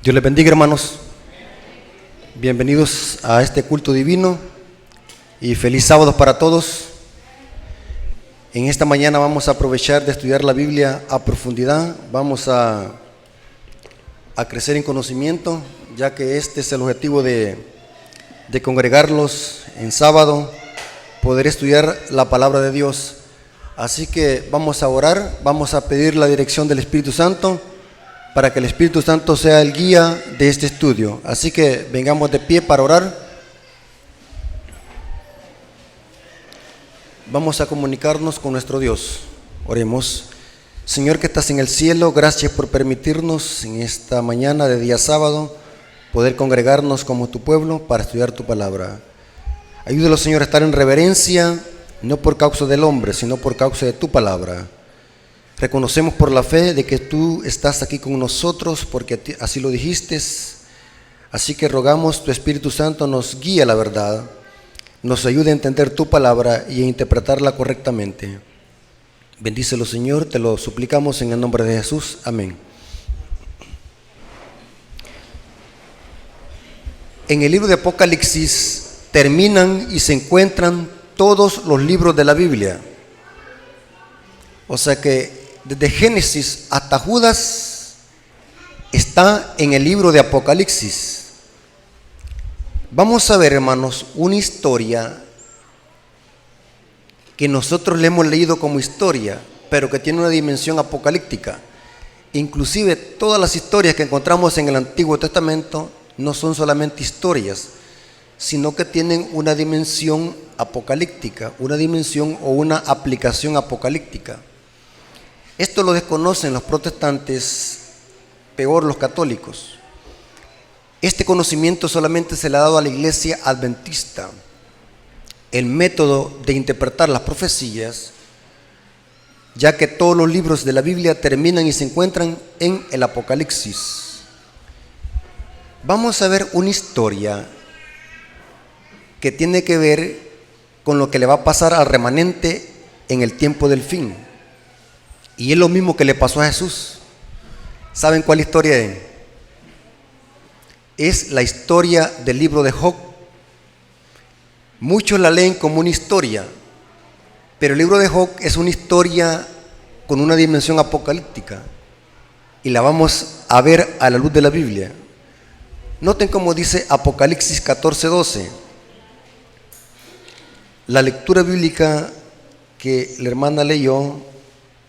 Dios les bendiga, hermanos. Bienvenidos a este culto divino y feliz sábado para todos. En esta mañana vamos a aprovechar de estudiar la Biblia a profundidad. Vamos a crecer en conocimiento, ya que este es el objetivo de congregarlos en sábado, poder estudiar la palabra de Dios. Así que vamos a orar, vamos a pedir la dirección del Espíritu Santo para que el Espíritu Santo sea el guía de este estudio. Así que vengamos de pie para orar. Vamos a comunicarnos con nuestro Dios. Oremos. Señor que estás en el cielo, gracias por permitirnos en esta mañana de día sábado poder congregarnos como tu pueblo para estudiar tu palabra. Ayúdalo, Señor, a estar en reverencia, no por causa del hombre, sino por causa de tu palabra. Reconocemos por la fe de que tú estás aquí con nosotros, porque así lo dijiste. Así que rogamos tu Espíritu Santo nos guíe a la verdad, nos ayude a entender tu palabra y a interpretarla correctamente. Bendícelo, Señor, te lo suplicamos en el nombre de Jesús. Amén. En el libro de Apocalipsis terminan y se encuentran todos los libros de la Biblia. O sea que desde Génesis hasta Judas está en el libro de Apocalipsis. Vamos a ver, hermanos, una historia que nosotros le hemos leído como historia, pero que tiene una dimensión apocalíptica. Inclusive todas las historias que encontramos en el Antiguo Testamento no son solamente historias, sino que tienen una dimensión apocalíptica, una dimensión o una aplicación apocalíptica. Esto lo desconocen los protestantes, peor los católicos. Este conocimiento solamente se le ha dado a la iglesia adventista. El método de interpretar las profecías, ya que todos los libros de la Biblia terminan y se encuentran en el Apocalipsis. Vamos a ver una historia que tiene que ver con lo que le va a pasar al remanente en el tiempo del fin. Y es lo mismo que le pasó a Jesús. ¿Saben cuál historia es? Es la historia del libro de Job. Muchos la leen como una historia, pero el libro de Job es una historia con una dimensión apocalíptica y la vamos a ver a la luz de la Biblia. Noten cómo dice Apocalipsis 14:12. La lectura bíblica que la hermana leyó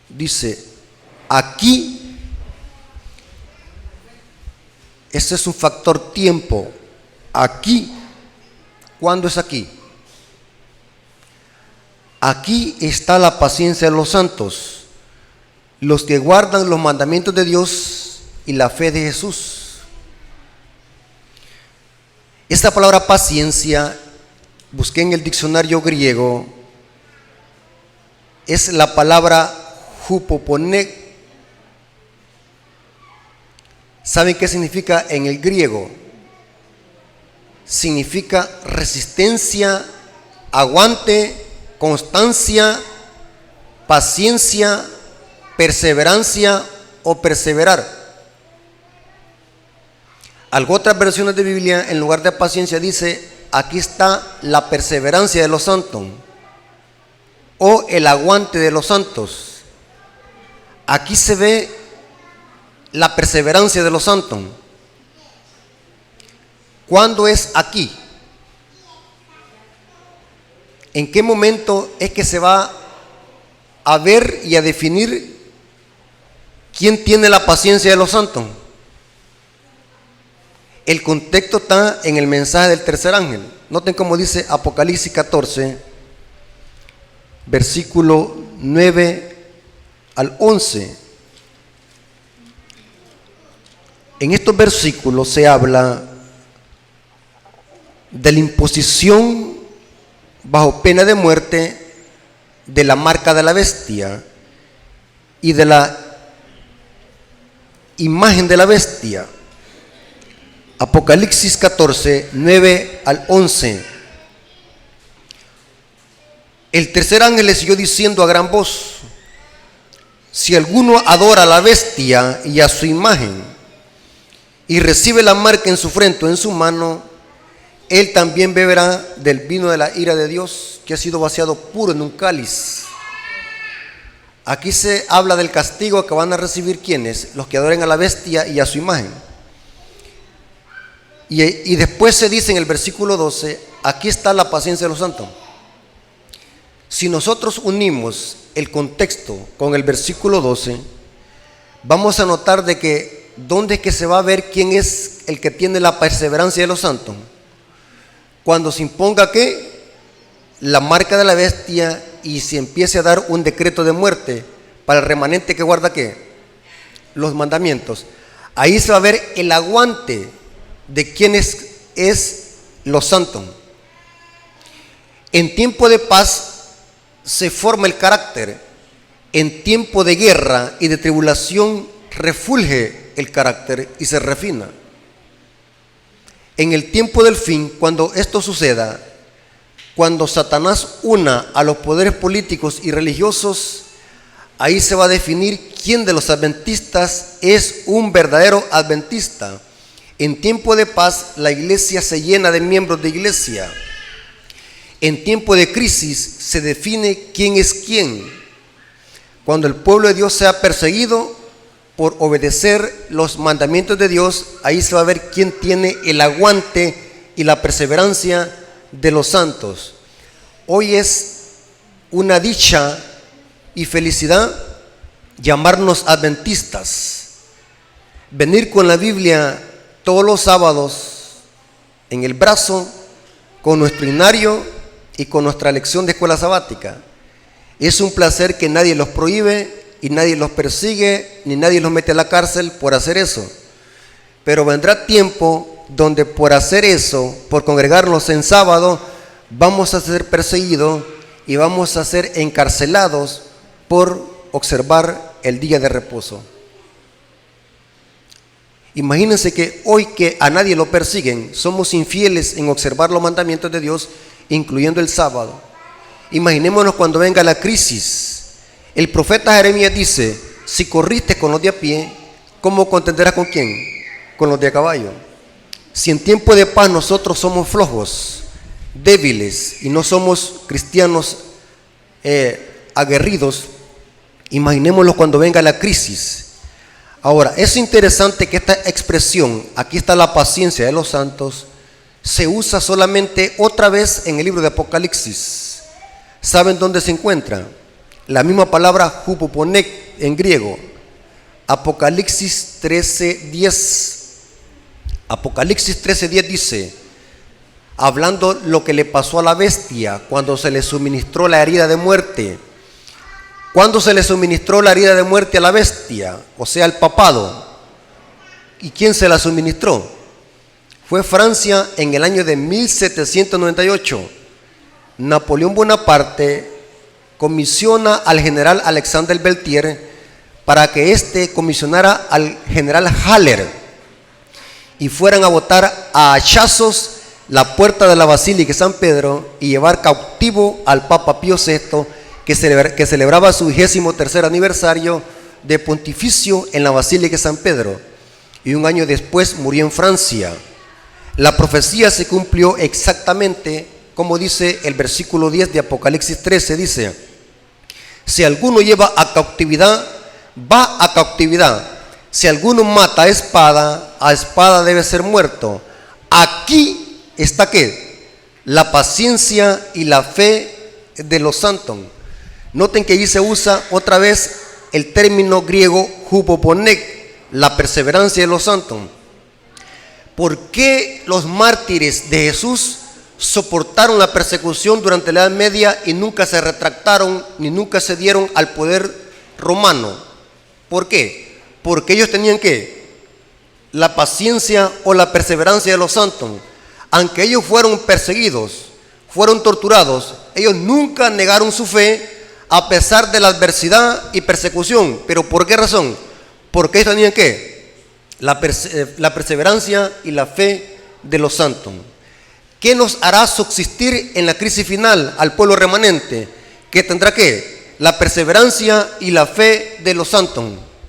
dice: aquí, ese es un factor tiempo. Aquí, ¿cuándo es aquí? Aquí está la paciencia de los santos, los que guardan los mandamientos de Dios y la fe de Jesús. Esta palabra paciencia, busqué en el diccionario griego, es la palabra hupoponé. ¿Saben qué significa en el griego? Significa resistencia, aguante, constancia, paciencia, perseverancia o perseverar. Algunas otras versiones de Biblia, en lugar de paciencia, dice: aquí está la perseverancia de los santos o el aguante de los santos. Aquí se ve la perseverancia de los santos. ¿Cuándo es aquí? ¿En qué momento es que se va a ver y a definir quién tiene la paciencia de los santos? El contexto está en el mensaje del tercer ángel. Noten cómo dice Apocalipsis 14, versículo 9 al 11. En estos versículos se habla de la imposición bajo pena de muerte de la marca de la bestia y de la imagen de la bestia. Apocalipsis 14, 9 al 11. El tercer ángel le siguió diciendo a gran voz: si alguno adora a la bestia y a su imagen, y recibe la marca en su frente o en su mano, él también beberá del vino de la ira de Dios, que ha sido vaciado puro en un cáliz. Aquí se habla del castigo que van a recibir quienes, los que adoren a la bestia y a su imagen. Y después se dice en el versículo 12, aquí está la paciencia de los santos. Si nosotros unimos el contexto con el versículo 12, vamos a notar de que ¿dónde es que se va a ver quién es el que tiene la perseverancia de los santos? Cuando se imponga ¿qué? La marca de la bestia y se empiece a dar un decreto de muerte para el remanente que guarda ¿qué? Los mandamientos. Ahí se va a ver el aguante de quiénes es los santos. En tiempo de paz se forma el carácter. En tiempo de guerra y de tribulación refulge el carácter y se refina. En el tiempo del fin, cuando esto suceda, cuando Satanás una a los poderes políticos y religiosos, ahí se va a definir quién de los adventistas es un verdadero adventista. En tiempo de paz, la iglesia se llena de miembros de iglesia. En tiempo de crisis se define quién es quién. Cuando el pueblo de Dios sea perseguido por obedecer los mandamientos de Dios, ahí se va a ver quién tiene el aguante y la perseverancia de los santos. Hoy es una dicha y felicidad llamarnos adventistas, venir con la Biblia todos los sábados en el brazo, con nuestro himnario y con nuestra lección de escuela sabática. Es un placer que nadie los prohíbe y nadie los persigue, ni nadie los mete a la cárcel por hacer eso. Pero vendrá tiempo donde por hacer eso, por congregarnos en sábado, vamos a ser perseguidos y vamos a ser encarcelados por observar el día de reposo. Imagínense que hoy que a nadie lo persiguen, somos infieles en observar los mandamientos de Dios, incluyendo el sábado. Imaginémonos cuando venga la crisis. El profeta Jeremías dice, si corriste con los de a pie, ¿cómo contenderás con quién? Con los de a caballo. Si en tiempo de paz nosotros somos flojos, débiles y no somos cristianos aguerridos, imaginémoslo cuando venga la crisis. Ahora, es interesante que esta expresión, aquí está la paciencia de los santos, se usa solamente otra vez en el libro de Apocalipsis. ¿Saben dónde se encuentra? La misma palabra hupoponek en griego. Apocalipsis 13:10. Apocalipsis 13:10 dice, hablando lo que le pasó a la bestia cuando se le suministró la herida de muerte. ¿Cuándo se le suministró la herida de muerte a la bestia? O sea, al papado. ¿Y quién se la suministró? Fue Francia en el año de 1798. Napoleón Bonaparte comisiona al general Alexandre Beltier para que éste comisionara al general Haller y fueran a botar a hachazos la puerta de la Basílica de San Pedro y llevar cautivo al Papa Pío VI, que celebraba su 23º aniversario de pontificio en la Basílica de San Pedro, y un año después murió en Francia. La profecía se cumplió exactamente como dice el versículo 10 de Apocalipsis 13, dice, si alguno lleva a cautividad, va a cautividad. Si alguno mata a espada debe ser muerto. Aquí está ¿qué? La paciencia y la fe de los santos. Noten que allí se usa otra vez el término griego hupoponek, la perseverancia de los santos. ¿Por qué los mártires de Jesús soportaron la persecución durante la Edad Media y nunca se retractaron ni nunca cedieron al poder romano? ¿Por qué? Porque ellos tenían ¿qué? La paciencia o la perseverancia de los santos. Aunque ellos fueron perseguidos, fueron torturados, ellos nunca negaron su fe a pesar de la adversidad y persecución. ¿Pero por qué razón? Porque ellos tenían ¿qué? La perseverancia y la fe de los santos. ¿Qué nos hará subsistir en la crisis final al pueblo remanente? ¿Qué tendrá qué? La perseverancia y la fe de los santos.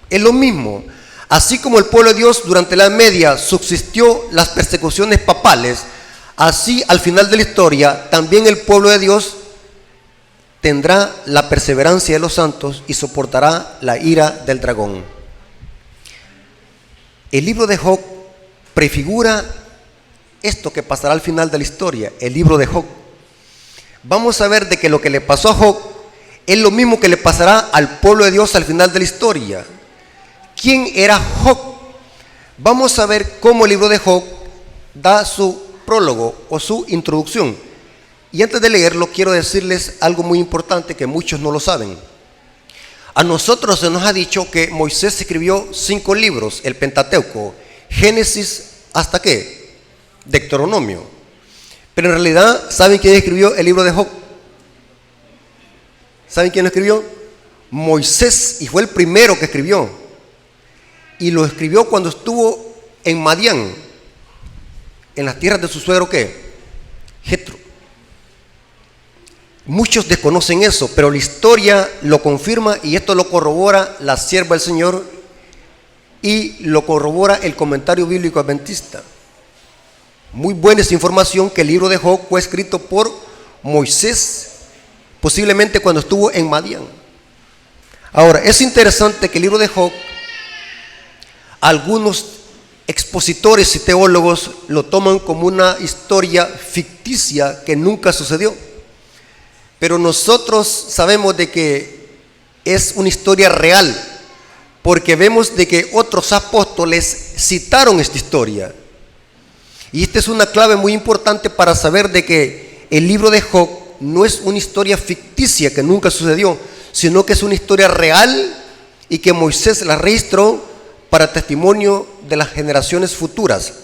Es lo mismo. Así como el pueblo de Dios durante la Edad Media subsistió las persecuciones papales, así al final de la historia también el pueblo de Dios tendrá la perseverancia de los santos y soportará la ira del dragón. El libro de Job prefigura esto que pasará al final de la historia, el libro de Job. Vamos a ver de que lo que le pasó a Job es lo mismo que le pasará al pueblo de Dios al final de la historia. ¿Quién era Job? Vamos a ver cómo el libro de Job da su prólogo o su introducción. Y antes de leerlo, quiero decirles algo muy importante que muchos no lo saben. A nosotros se nos ha dicho que Moisés escribió 5 libros, el Pentateuco, Génesis hasta qué, Deuteronomio. Pero en realidad, ¿saben quién escribió el libro de Job? ¿Saben quién lo escribió? Moisés, y fue el primero que escribió. Y lo escribió cuando estuvo en Madián, en las tierras de su suegro, ¿qué? Jetro. Muchos desconocen eso, pero la historia lo confirma y esto lo corrobora la sierva del Señor y lo corrobora el comentario bíblico adventista. Muy buena esa información que el libro de Job fue escrito por Moisés, posiblemente cuando estuvo en Madián. Ahora, es interesante que el libro de Job, algunos expositores y teólogos lo toman como una historia ficticia que nunca sucedió. Pero nosotros sabemos de que es una historia real, porque vemos de que otros apóstoles citaron esta historia. Y esta es una clave muy importante para saber de que el libro de Job no es una historia ficticia que nunca sucedió, sino que es una historia real y que Moisés la registró para testimonio de las generaciones futuras.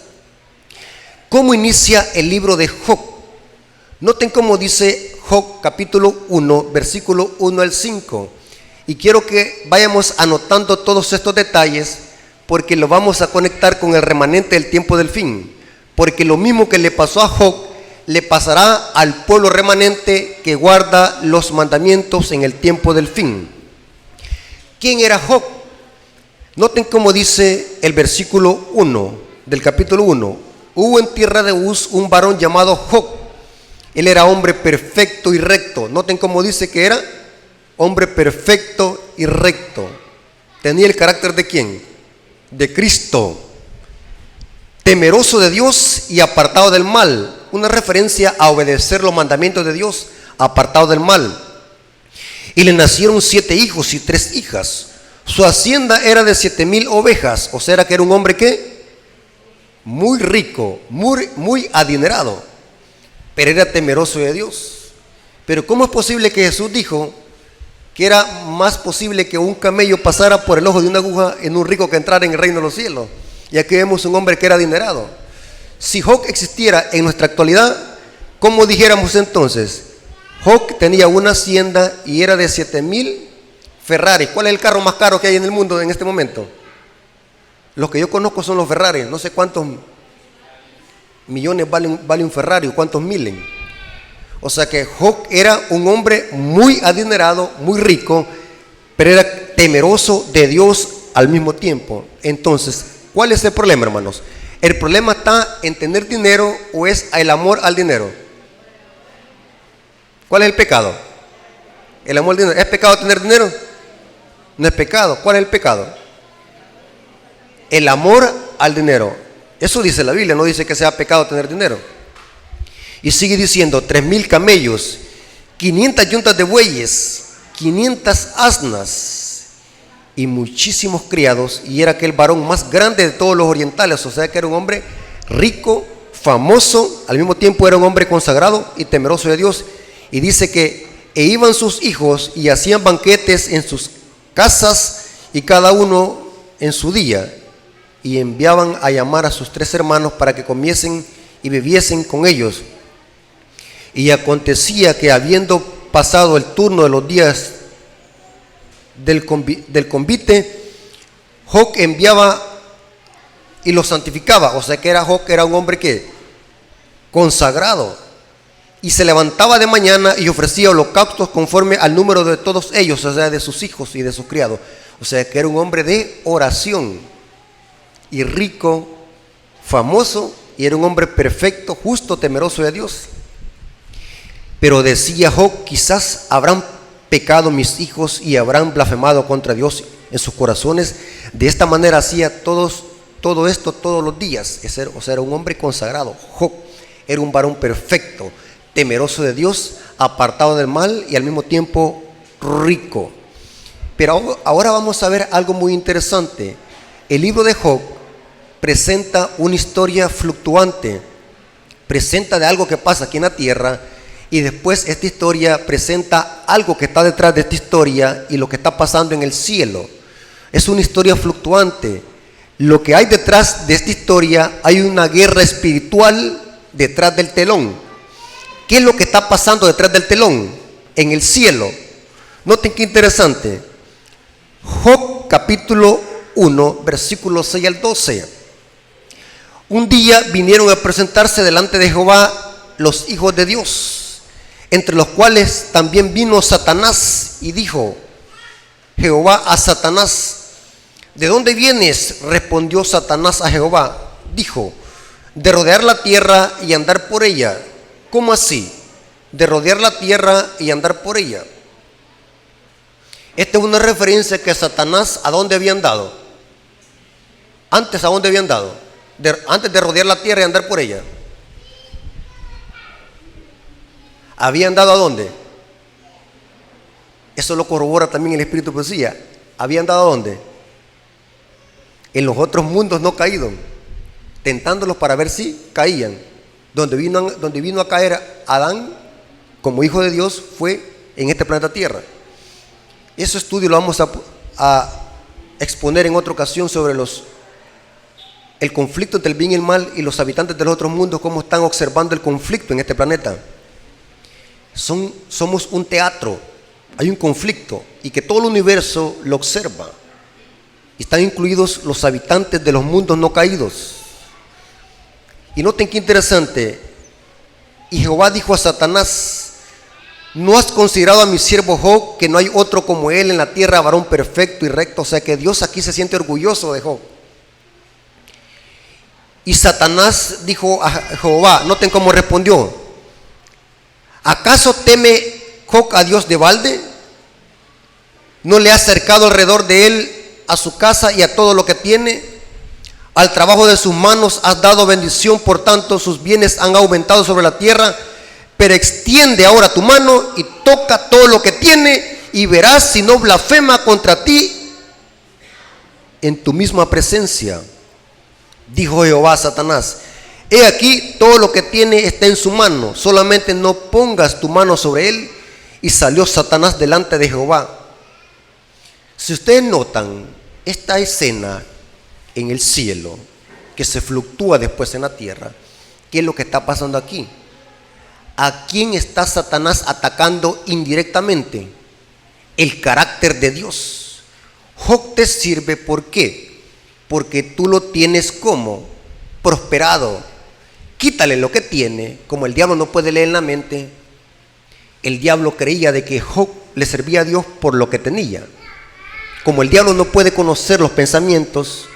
¿Cómo inicia el libro de Job? Noten cómo dice Job capítulo 1, versículo 1 al 5. Y quiero que vayamos anotando todos estos detalles porque lo vamos a conectar con el remanente del tiempo del fin. Porque lo mismo que le pasó a Job, le pasará al pueblo remanente que guarda los mandamientos en el tiempo del fin. ¿Quién era Job? Noten cómo dice el versículo 1 del capítulo 1. Hubo en tierra de Uz un varón llamado Job. Él era hombre perfecto y recto. Noten cómo dice que era hombre perfecto y recto. Tenía el carácter de ¿quién? De Cristo. Temeroso de Dios y apartado del mal. Una referencia a obedecer los mandamientos de Dios, apartado del mal. Y le nacieron 7 hijos y 3 hijas. Su hacienda era de 7,000 ovejas. O sea que era un hombre ¿qué? Muy rico, muy adinerado. Pero era temeroso de Dios. Pero ¿cómo es posible que Jesús dijo que era más posible que un camello pasara por el ojo de una aguja en un rico que entrara en el reino de los cielos? Y aquí vemos un hombre que era adinerado. Si Job existiera en nuestra actualidad, ¿cómo dijéramos entonces? Job tenía una hacienda y era de 7,000 Ferrari. ¿Cuál es el carro más caro que hay en el mundo en este momento? Los que yo conozco son los Ferrari. No sé cuántos millones vale un Ferrari o cuántos miles. O sea que Job era un hombre muy adinerado, muy rico, pero era temeroso de Dios al mismo tiempo. Entonces, ¿cuál es el problema, hermanos? ¿El problema está en tener dinero o es el amor al dinero? ¿Cuál es el pecado? El amor al dinero. ¿Es pecado tener dinero? No es pecado. ¿Cuál es el pecado? El amor al dinero. Eso dice la Biblia, no dice que sea pecado tener dinero. Y sigue diciendo 3,000 camellos, 500 yuntas de bueyes, 500 asnas y muchísimos criados. Y era aquel varón más grande de todos los orientales. O sea que era un hombre rico, famoso, al mismo tiempo era un hombre consagrado y temeroso de Dios. Y dice que iban sus hijos y hacían banquetes en sus casas y cada uno en su día. Y enviaban a llamar a sus 3 hermanos para que comiesen y bebiesen con ellos. Y acontecía que habiendo pasado el turno de los días del convite, Job enviaba y los santificaba. O sea que Job era un hombre que consagrado. Y se levantaba de mañana y ofrecía holocaustos conforme al número de todos ellos, o sea, de sus hijos y de sus criados. O sea que era un hombre de oración. y rico, famoso, y era un hombre perfecto, justo, temeroso de Dios. Pero decía Job: quizás habrán pecado mis hijos y habrán blasfemado contra Dios en sus corazones. De esta manera hacía todo esto todos los días. O sea, era un hombre consagrado. Job era un varón perfecto, temeroso de Dios, apartado del mal y al mismo tiempo rico. Pero ahora vamos a ver algo muy interesante. El libro de Job presenta una historia fluctuante, presenta de algo que pasa aquí en la tierra, y después esta historia presenta algo que está detrás de esta historia y lo que está pasando en el cielo. Es una historia fluctuante. Lo que hay detrás de esta historia, hay una guerra espiritual detrás del telón. ¿Qué es lo que está pasando detrás del telón? En el cielo. Noten qué interesante. Job capítulo 1, versículos 6 al 12. Un día vinieron a presentarse delante de Jehová los hijos de Dios, entre los cuales también vino Satanás, y dijo Jehová a Satanás: ¿de dónde vienes? Respondió Satanás a Jehová. Dijo: de rodear la tierra y andar por ella. ¿Cómo así? De rodear la tierra y andar por ella. Esta es una referencia que Satanás, ¿a dónde había andado? Antes, ¿a dónde había andado? Antes de rodear la tierra y andar por ella. ¿Había andado a dónde? Eso lo corrobora también el Espíritu de Profecía. ¿Había andado a dónde? En los otros mundos no caídos, tentándolos para ver si caían. Donde vino a caer Adán como hijo de Dios fue en este planeta Tierra. Ese estudio lo vamos a exponer en otra ocasión sobre el conflicto entre el bien y el mal, y los habitantes de los otros mundos, cómo están observando el conflicto en este planeta. Somos un teatro, hay un conflicto, y que todo el universo lo observa. Y están incluidos los habitantes de los mundos no caídos. Y noten qué interesante. Y Jehová dijo a Satanás: ¿no has considerado a mi siervo Job, que no hay otro como él en la tierra, varón perfecto y recto? O sea que Dios aquí se siente orgulloso de Job. Y Satanás dijo a Jehová, noten cómo respondió: ¿acaso teme Job a Dios de balde? ¿No le ha acercado alrededor de él a su casa y a todo lo que tiene? Al trabajo de sus manos has dado bendición, por tanto sus bienes han aumentado sobre la tierra. Pero extiende ahora tu mano y toca todo lo que tiene, y verás si no blasfema contra ti en tu misma presencia. Dijo Jehová a Satanás: he aquí, todo lo que tiene está en su mano, solamente no pongas tu mano sobre él. Y salió Satanás delante de Jehová. Si ustedes notan esta escena en el cielo, que se fluctúa después en la tierra, ¿qué es lo que está pasando aquí? ¿A quién está Satanás atacando indirectamente? El carácter de Dios. Job te sirve, ¿por qué? Porque tú lo tienes como prosperado. Quítale lo que tiene. Como el diablo no puede leer en la mente, el diablo creía de que Job le servía a Dios por lo que tenía. Como el diablo no puede conocer los pensamientos,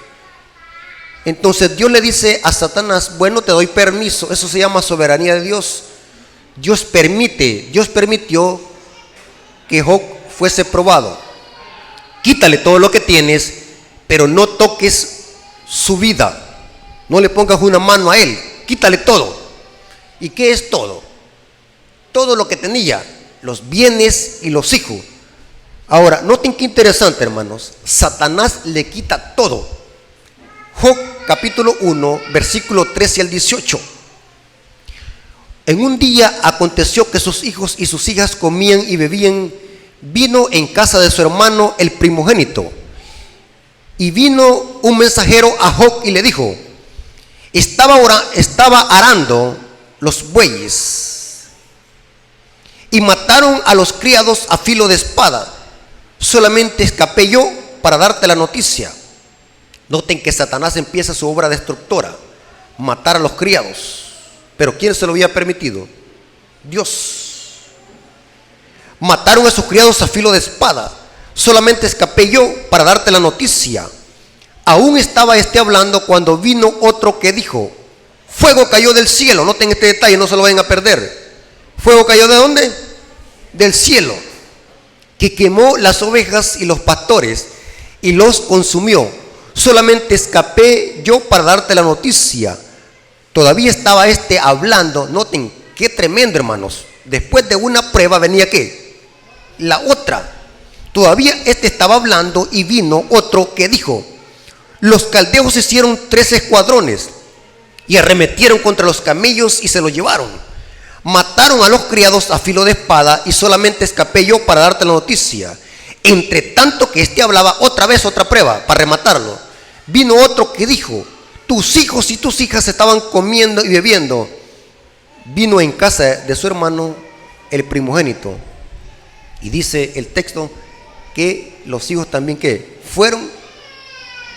entonces Dios le dice a Satanás: bueno, te doy permiso. Eso se llama soberanía de Dios. Dios permitió que Job fuese probado. Quítale todo lo que tienes, pero no toques su vida. No le pongas una mano a él. Quítale todo. ¿Y qué es todo? Todo lo que tenía, los bienes y los hijos. Ahora, noten qué interesante, hermanos. Satanás le quita todo. Job capítulo 1, versículo 13 al 18. En un día aconteció que sus hijos y sus hijas comían y bebían vino en casa de su hermano el primogénito. Y vino un mensajero a Job y le dijo: estaba arando los bueyes y mataron a los criados a filo de espada. Solamente escapé yo para darte la noticia. Noten que Satanás empieza su obra destructora, matar a los criados. Pero ¿quién se lo había permitido? Dios. Mataron a sus criados a filo de espada. Solamente escapé yo para darte la noticia. Aún estaba este hablando cuando vino otro que dijo: fuego cayó del cielo. Noten este detalle, no se lo vayan a perder. ¿Fuego cayó de dónde? Del cielo, que quemó las ovejas y los pastores y los consumió. Solamente escapé yo para darte la noticia. Todavía estaba este hablando. Noten qué tremendo, hermanos. Después de una prueba venía ¿qué? La otra. Todavía este estaba hablando y vino otro que dijo: los caldeos hicieron 3 escuadrones y arremetieron contra los camellos y se los llevaron. Mataron a los criados a filo de espada y solamente escapé yo para darte la noticia. Entre tanto que este hablaba, otra vez otra prueba para rematarlo. Vino otro que dijo: tus hijos y tus hijas estaban comiendo y bebiendo. Vino en casa de su hermano el primogénito. Y dice el texto que los hijos también que fueron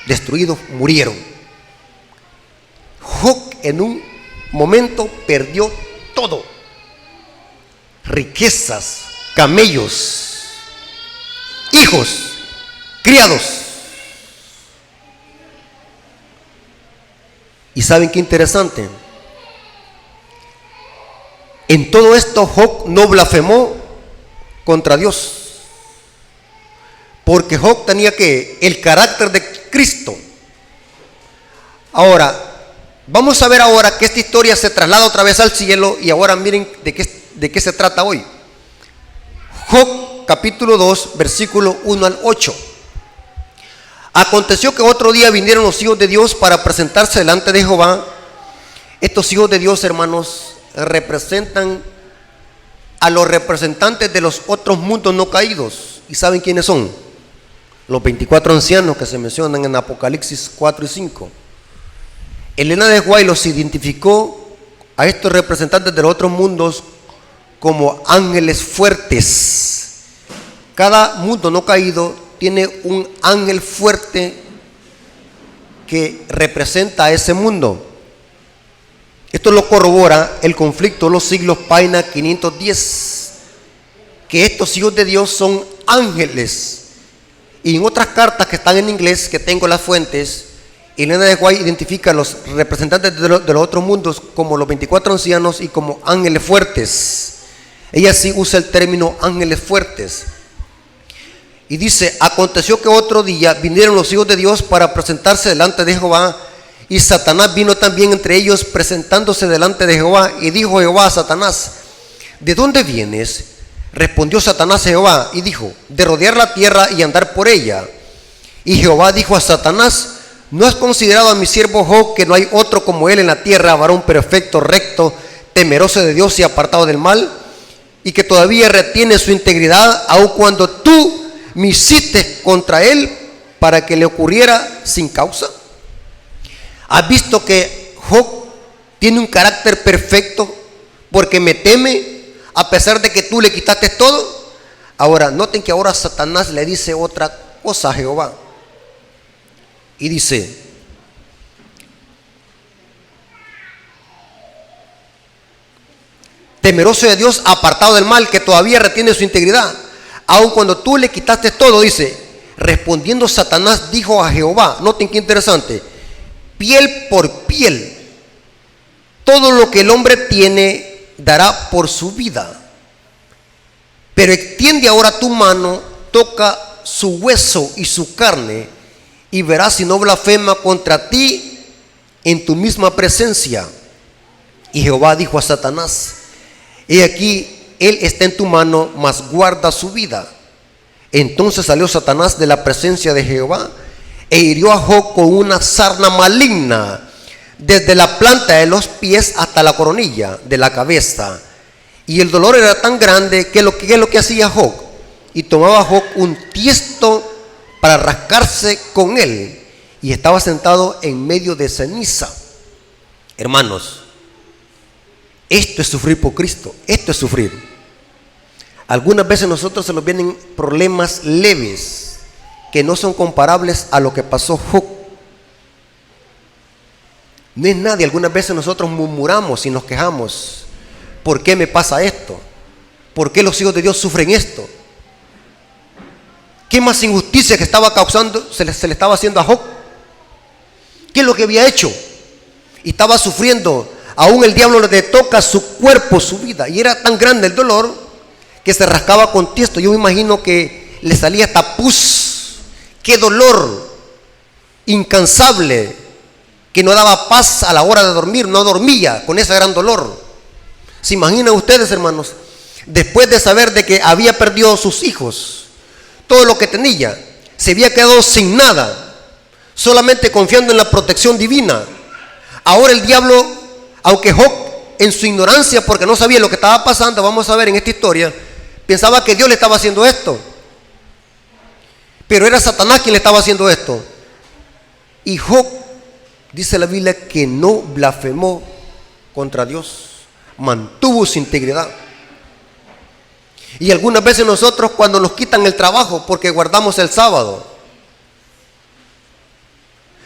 destruidos, murieron. Job en un momento perdió todo: riquezas, camellos, hijos, criados. Y saben qué interesante, en todo esto Job no blasfemó contra Dios, porque Job tenía que el carácter de Cristo. Ahora vamos a ver ahora que esta historia se traslada otra vez al cielo. Y ahora miren de qué se trata hoy. Job capítulo 2 versículo 1 al 8. Aconteció que otro día vinieron los hijos de Dios para presentarse delante de Jehová. Estos hijos de Dios, hermanos, representan a los representantes de los otros mundos no caídos. ¿Y saben quiénes son? Los 24 ancianos que se mencionan en Apocalipsis 4 y 5. Elena de White los identificó a estos representantes de los otros mundos como ángeles fuertes. Cada mundo no caído tiene un ángel fuerte que representa a ese mundo. Esto lo corrobora el conflicto de los siglos, página 510, que estos hijos de Dios son ángeles. Y en otras cartas que están en inglés, que tengo las fuentes, Elena de White identifica a los representantes de los otros mundos como los 24 ancianos y como ángeles fuertes. Ella sí usa el término ángeles fuertes. Y dice: aconteció que otro día vinieron los hijos de Dios para presentarse delante de Jehová, y Satanás vino también entre ellos presentándose delante de Jehová. Y dijo Jehová a Satanás: ¿de dónde vienes? Respondió Satanás a Jehová y dijo: de rodear la tierra y andar por ella. Y Jehová dijo a Satanás: ¿no has considerado a mi siervo Job, que no hay otro como él en la tierra, varón perfecto, recto, temeroso de Dios y apartado del mal? Y que todavía retiene su integridad, aun cuando tú me hiciste contra él para que le ocurriera sin causa. ¿Has visto que Job tiene un carácter perfecto porque me teme a pesar de que tú le quitaste todo? Ahora noten que ahora Satanás le dice otra cosa a Jehová y dice: temeroso de Dios, apartado del mal, que todavía retiene su integridad, aun cuando tú le quitaste todo. Dice: respondiendo Satanás dijo a Jehová, noten qué interesante, piel por piel, todo lo que el hombre tiene dará por su vida, pero extiende ahora tu mano, toca su hueso y su carne, y verás si no blasfema contra ti en tu misma presencia. Y Jehová dijo a Satanás: he aquí, él está en tu mano, mas guarda su vida. Entonces salió Satanás de la presencia de Jehová e hirió a Job con una sarna maligna, desde la planta de los pies hasta la coronilla de la cabeza. Y el dolor era tan grande que ¿qué es lo que hacía Job? Y tomaba Job un tiesto para rascarse con él, y estaba sentado en medio de ceniza. Hermanos, esto es sufrir por Cristo, esto es sufrir. Algunas veces a nosotros se nos vienen problemas leves que no son comparables a lo que pasó Job. No es nadie. Algunas veces nosotros murmuramos y nos quejamos: ¿por qué me pasa esto? ¿Por qué los hijos de Dios sufren esto? ¿Qué más injusticia que estaba causando se le estaba haciendo a Job? ¿Qué es lo que había hecho? Y estaba sufriendo. Aún el diablo le toca su cuerpo, su vida. Y era tan grande el dolor que se rascaba con tiesto. Yo me imagino que le salía hasta pus. ¡Qué dolor! Incansable, que no daba paz a la hora de dormir. No dormía con ese gran dolor. ¿Se imaginan ustedes, hermanos? Después de saber de que había perdido a sus hijos, todo lo que tenía, se había quedado sin nada, solamente confiando en la protección divina. Ahora el diablo, aunque Job en su ignorancia, porque no sabía lo que estaba pasando, vamos a ver en esta historia, pensaba que Dios le estaba haciendo esto, pero era Satanás quien le estaba haciendo esto. Y Job, dice la Biblia, que no blasfemó contra Dios, mantuvo su integridad. Y algunas veces nosotros, cuando nos quitan el trabajo porque guardamos el sábado,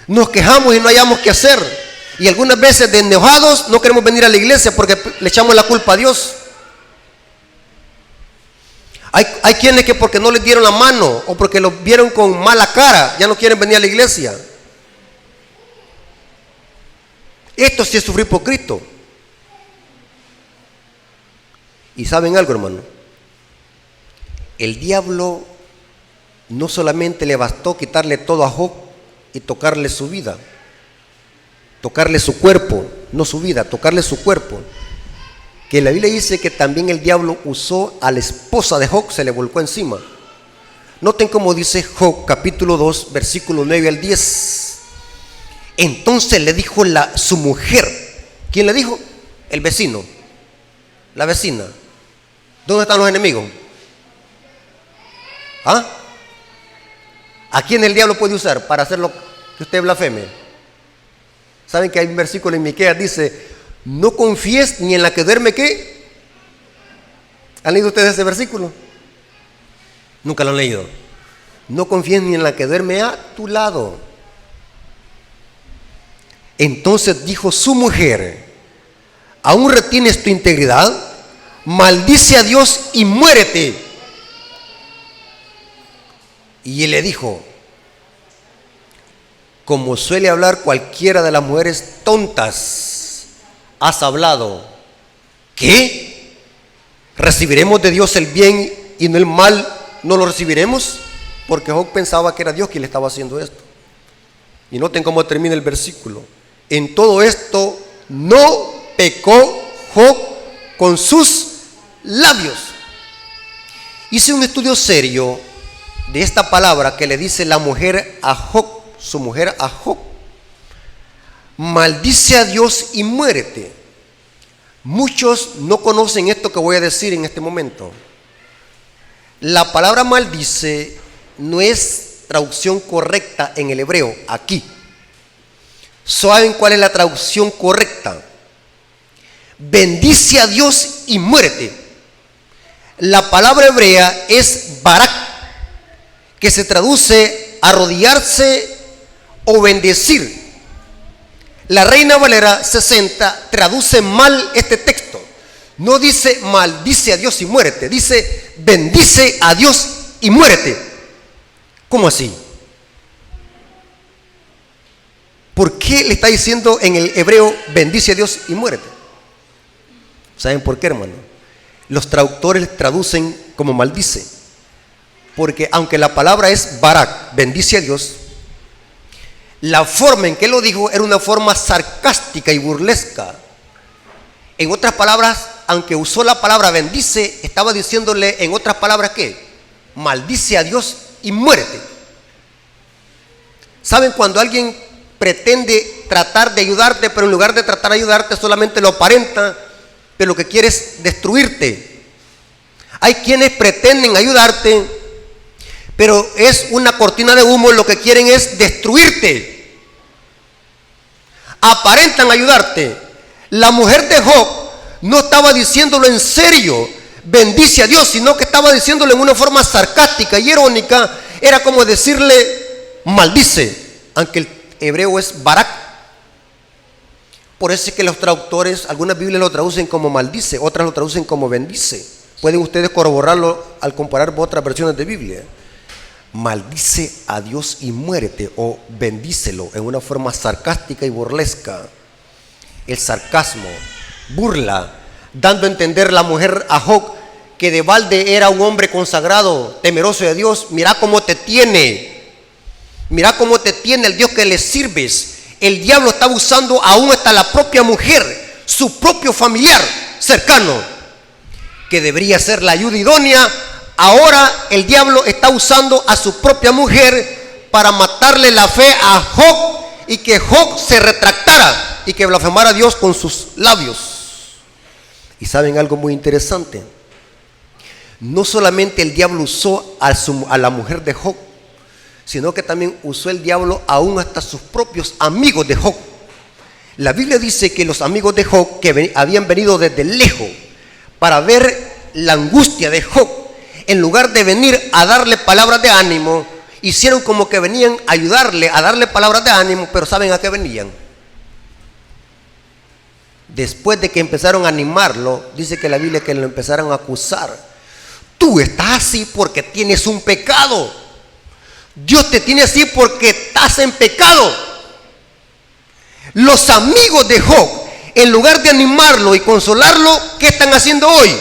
nos quejamos y no hayamos qué hacer. Y algunas veces de enojados no queremos venir a la iglesia porque le echamos la culpa a Dios. Hay quienes que porque no les dieron la mano o porque los vieron con mala cara, ya no quieren venir a la iglesia. Esto sí es sufrir por Cristo. Y ¿saben algo, hermano? El diablo no solamente le bastó quitarle todo a Job y tocarle su vida, tocarle su cuerpo, no su vida, tocarle su cuerpo, que la Biblia dice que también el diablo usó a la esposa de Job, se le volcó encima. Noten cómo dice Job capítulo 2 versículo 9 al 10. Entonces le dijo su mujer. ¿Quién le dijo? El vecino, la vecina. ¿Dónde están los enemigos? ¿Ah? ¿A quién el diablo puede usar para hacer lo que usted blasfeme? ¿Saben que hay un versículo en Miqueas dice: no confíes ni en la que duerme qué? ¿Han leído ustedes ese versículo? Nunca lo han leído. No confíes ni en la que duerme a tu lado. Entonces dijo su mujer: ¿aún retienes tu integridad? Maldice a Dios y muérete. Y él le dijo, como suele hablar cualquiera de las mujeres tontas, has hablado. ¿Qué? ¿Recibiremos de Dios el bien y no el mal? ¿No lo recibiremos? Porque Job pensaba que era Dios quien le estaba haciendo esto. Y noten cómo termina el versículo. En todo esto no pecó Job con sus labios. Hice un estudio serio de esta palabra que le dice la mujer a Job, su mujer a Job: maldice a Dios y muérete. Muchos no conocen esto que voy a decir en este momento. La palabra maldice no es traducción correcta en el hebreo aquí. ¿Saben cuál es la traducción correcta? Bendice a Dios y muérete. La palabra hebrea es barak, que se traduce arrodillarse o bendecir. La Reina Valera 60 traduce mal este texto. No dice maldice a Dios y muérete, dice bendice a Dios y muérete. ¿Cómo así? ¿Por qué le está diciendo en el hebreo bendice a Dios y muérete? ¿Saben por qué, hermano? Los traductores traducen como maldice, porque aunque la palabra es barak, bendice a Dios, la forma en que lo dijo era una forma sarcástica y burlesca. En otras palabras, aunque usó la palabra bendice, estaba diciéndole en otras palabras ¿qué? Maldice a Dios y muérete. ¿Saben cuando alguien pretende tratar de ayudarte, pero en lugar de tratar de ayudarte solamente lo aparenta, pero lo que quiere es destruirte? Hay quienes pretenden ayudarte, pero es una cortina de humo, lo que quieren es destruirte. Aparentan ayudarte. La mujer de Job no estaba diciéndolo en serio, bendice a Dios, sino que estaba diciéndolo en una forma sarcástica y irónica. Era como decirle maldice, aunque el hebreo es barak. Por eso es que los traductores, algunas Biblias lo traducen como maldice, otras lo traducen como bendice. Pueden ustedes corroborarlo al comparar otras versiones de Biblia. maldice a Dios y muérete, o bendícelo, en una forma sarcástica y burlesca. El sarcasmo, burla, dando a entender la mujer a Job que de balde era un hombre consagrado, temeroso de Dios. Mira cómo te tiene, mira cómo te tiene el Dios que le sirves. El diablo está usando aún hasta la propia mujer, su propio familiar cercano, que debería ser la ayuda idónea. Ahora el diablo está usando a su propia mujer para matarle la fe a Job, y que Job se retractara y que blasfemara a Dios con sus labios. Y saben algo muy interesante, no solamente el diablo usó a la mujer de Job, sino que también usó el diablo aún hasta sus propios amigos de Job. La Biblia dice que los amigos de Job, que habían venido desde lejos para ver la angustia de Job, en lugar de venir a darle palabras de ánimo, hicieron como que venían a ayudarle, a darle palabras de ánimo. Pero ¿saben a qué venían? Después de que empezaron a animarlo, dice que la Biblia que lo empezaron a acusar. Tú estás así porque tienes un pecado. Dios te tiene así porque estás en pecado. Los amigos de Job, en lugar de animarlo y consolarlo, ¿qué están haciendo hoy?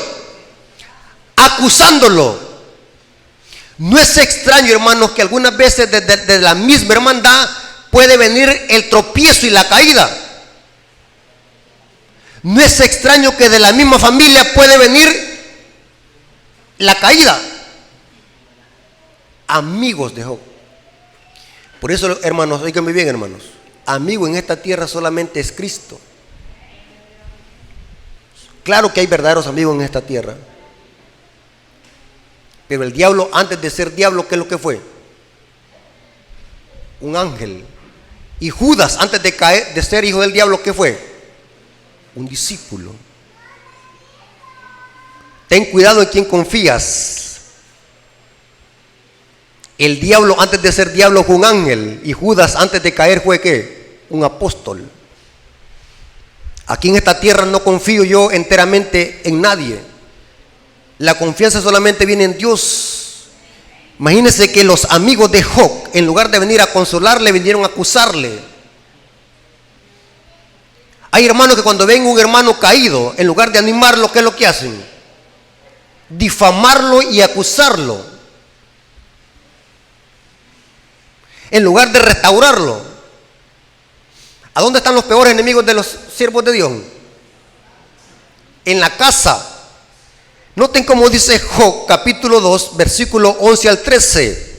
Acusándolo. No es extraño, hermanos, que algunas veces desde la misma hermandad puede venir el tropiezo y la caída. No es extraño que de la misma familia puede venir la caída. Amigos de Job. Por eso, hermanos, oíganme bien, hermanos, amigo en esta tierra solamente es Cristo. Claro que hay verdaderos amigos en esta tierra, pero el diablo, antes de ser diablo, ¿qué es lo que fue? Un ángel. Y Judas, antes de ser hijo del diablo, ¿qué fue? Un discípulo. Ten cuidado en quién confías. El diablo, antes de ser diablo, fue un ángel, y Judas, antes de caer, fue ¿qué? Un apóstol. Aquí en esta tierra no confío yo enteramente en nadie. La confianza solamente viene en Dios. Imagínense que los amigos de Job, en lugar de venir a consolarle, vinieron a acusarle. Hay hermanos que cuando ven un hermano caído, en lugar de animarlo, ¿qué es lo que hacen? Difamarlo y acusarlo, en lugar de restaurarlo. ¿A dónde están los peores enemigos de los siervos de Dios? En la casa. Noten cómo dice Job, capítulo 2, versículo 11 al 13.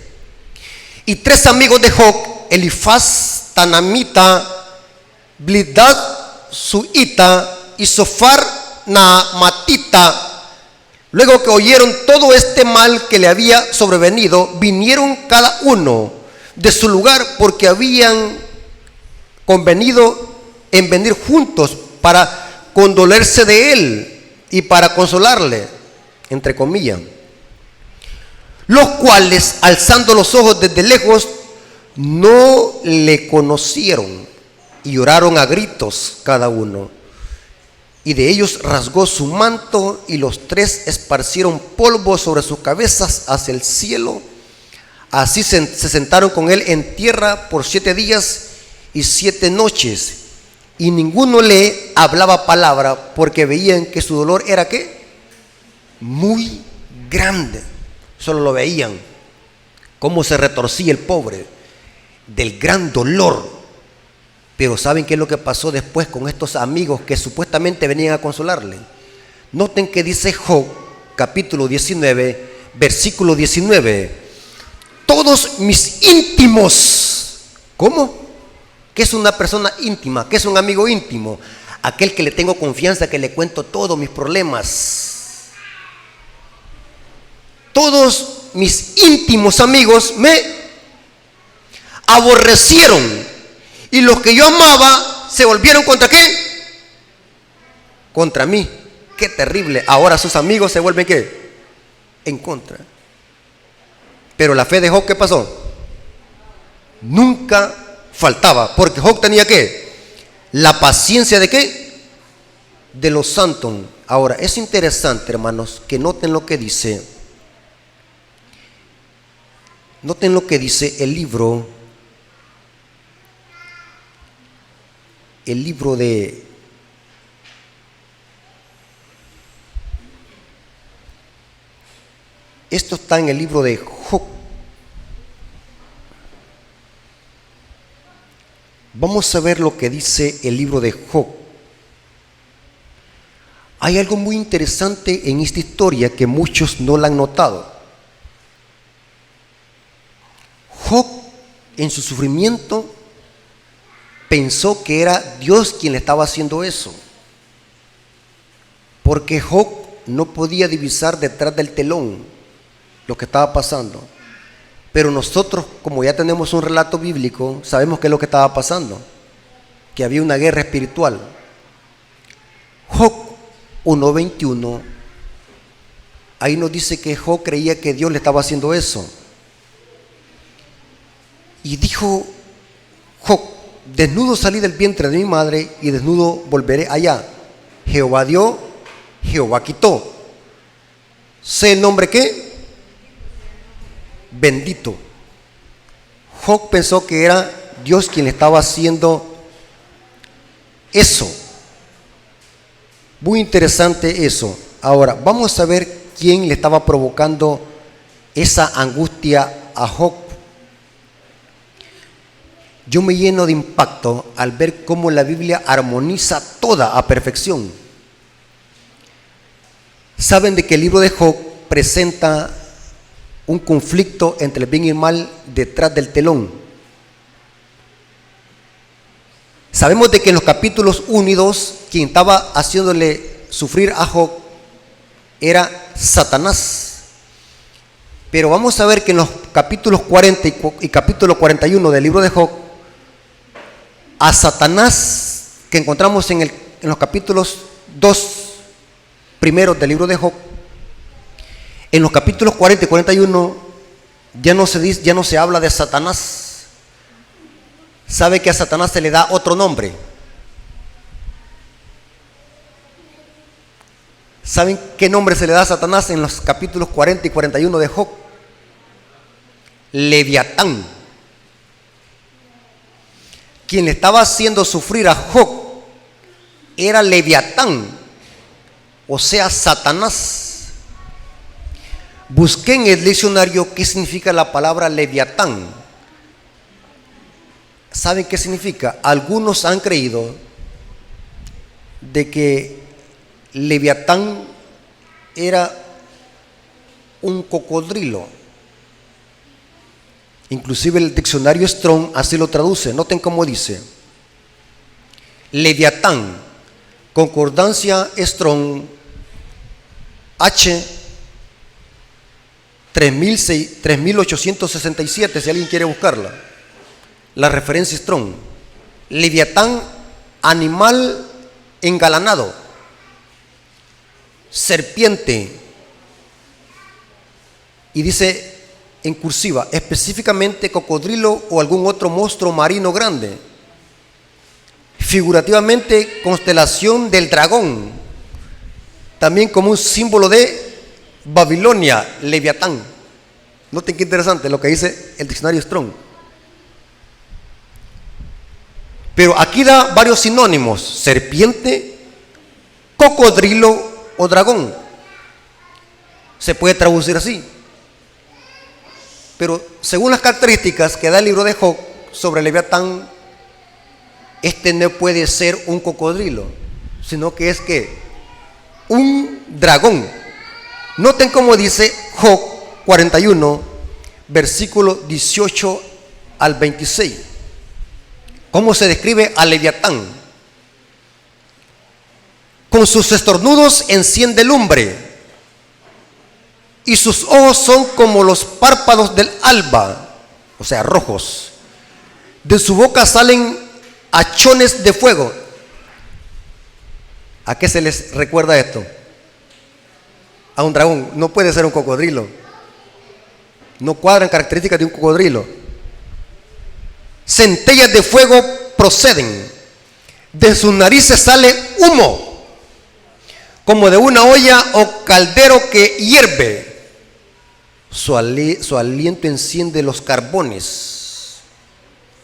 Y tres amigos de Job, Elifaz Tanamita, Bildad Suita y Sofar Naamatita, luego que oyeron todo este mal que le había sobrevenido, vinieron cada uno de su lugar, porque habían convenido en venir juntos para condolerse de él y para consolarle, entre comillas. Los cuales, alzando los ojos desde lejos, no le conocieron y lloraron a gritos cada uno. Y de ellos rasgó su manto, y los tres esparcieron polvo sobre sus cabezas hacia el cielo. Así se sentaron con él en tierra por 7 días y 7 noches, y ninguno le hablaba palabra, porque veían que su dolor era ¿qué? Muy grande. Solo lo veían, cómo se retorcía el pobre del gran dolor. Pero ¿saben qué es lo que pasó después con estos amigos que supuestamente venían a consolarle? Noten que dice Job, capítulo 19, versículo 19. Todos mis íntimos. ¿Cómo? ¿Qué es una persona íntima? ¿Qué es un amigo íntimo? Aquel que le tengo confianza, que le cuento todos mis problemas. Todos mis íntimos amigos me aborrecieron. Y los que yo amaba se volvieron ¿contra qué? Contra mí. Qué terrible. Ahora sus amigos se vuelven ¿qué? En contra. Pero la fe de Job, ¿qué pasó? Nunca faltaba, porque Job tenía ¿qué? La paciencia de ¿qué? De los santos. Ahora, es interesante, hermanos, que noten lo que dice. Noten lo que dice el libro de esto está en el libro de Job. Vamos a ver lo que dice el libro de Job. Hay algo muy interesante en esta historia que muchos no la han notado. Job, en su sufrimiento, pensó que era Dios quien le estaba haciendo eso, porque Job no podía divisar detrás del telón lo que estaba pasando. Pero nosotros, como ya tenemos un relato bíblico, sabemos qué es lo que estaba pasando, que había una guerra espiritual. Job 1:21, ahí nos dice que Job creía que Dios le estaba haciendo eso. Y dijo Job: desnudo salí del vientre de mi madre y desnudo volveré allá. Jehová dio, Jehová quitó. ¿Sé el nombre qué? Bendito. Job pensó que era Dios quien le estaba haciendo eso. Muy interesante eso. Ahora, vamos a ver quién le estaba provocando esa angustia a Job. Yo me lleno de impacto al ver cómo la Biblia armoniza toda a perfección. Saben de que el libro de Job presenta un conflicto entre el bien y el mal detrás del telón. Sabemos de que en los capítulos 1 y 2, quien estaba haciéndole sufrir a Job era Satanás. Pero vamos a ver que en los capítulos 40 y capítulo 41 del libro de Job, a Satanás, que encontramos en los capítulos 2 primeros del libro de Job, en los capítulos 40 y 41 ya no se habla de Satanás. ¿Sabe que a Satanás se le da otro nombre? ¿Saben qué nombre se le da a Satanás en los capítulos 40 y 41 de Job? Leviatán. Quien le estaba haciendo sufrir a Job era Leviatán, o sea, Satanás. Busqué en el diccionario qué significa la palabra Leviatán. ¿Saben qué significa? Algunos han creído de que Leviatán era un cocodrilo. Inclusive el diccionario Strong así lo traduce. Noten cómo dice: Leviatán, concordancia Strong H 3867, si alguien quiere buscarla, la referencia Strong. Leviatán, animal engalanado, serpiente, y dice en cursiva, específicamente cocodrilo o algún otro monstruo marino grande. Figurativamente, constelación del dragón, también como un símbolo de Babilonia, Leviatán. Noten qué interesante lo que dice el diccionario Strong. Pero aquí da varios sinónimos: serpiente, cocodrilo o dragón. Se puede traducir así. Pero según las características que da el libro de Job sobre Leviatán, este no puede ser un cocodrilo, sino que es que un dragón. Noten cómo dice Job 41, versículo 18 al 26. ¿Cómo se describe a Leviatán? Con sus estornudos enciende lumbre, y sus ojos son como los párpados del alba, o sea, rojos. De su boca salen hachones de fuego. ¿A qué se les recuerda esto? A un dragón. No puede ser un cocodrilo. No cuadran características de un cocodrilo. Centellas de fuego proceden. De sus narices sale humo, como de una olla o caldero que hierve. O Su aliento enciende los carbones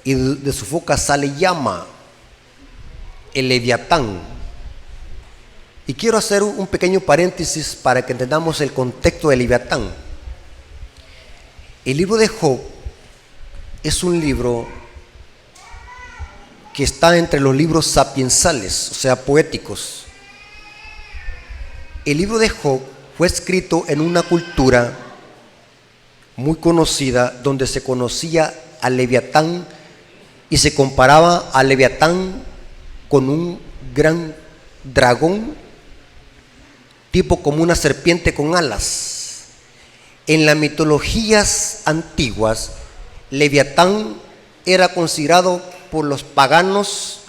y de su boca sale llama, el Leviatán. Y quiero hacer un pequeño paréntesis para que entendamos el contexto del Leviatán. El libro de Job es un libro que está entre los libros sapiensales, o sea, poéticos. El libro de Job fue escrito en una cultura muy conocida donde se conocía al Leviatán y se comparaba al Leviatán con un gran dragón, tipo como una serpiente con alas. En las mitologías antiguas, Leviatán era considerado por los paganos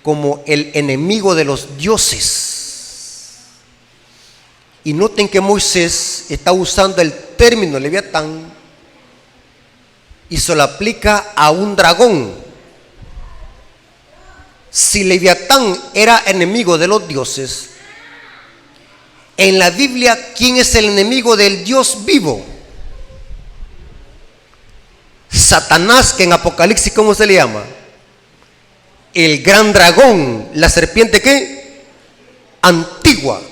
como el enemigo de los dioses. Y noten que Moisés está usando el término Leviatán y se lo aplica a un dragón. Si Leviatán era enemigo de los dioses, en la Biblia, ¿quién es el enemigo del Dios vivo? Satanás, que en Apocalipsis, ¿cómo se le llama? El gran dragón, la serpiente ¿qué? Antigua.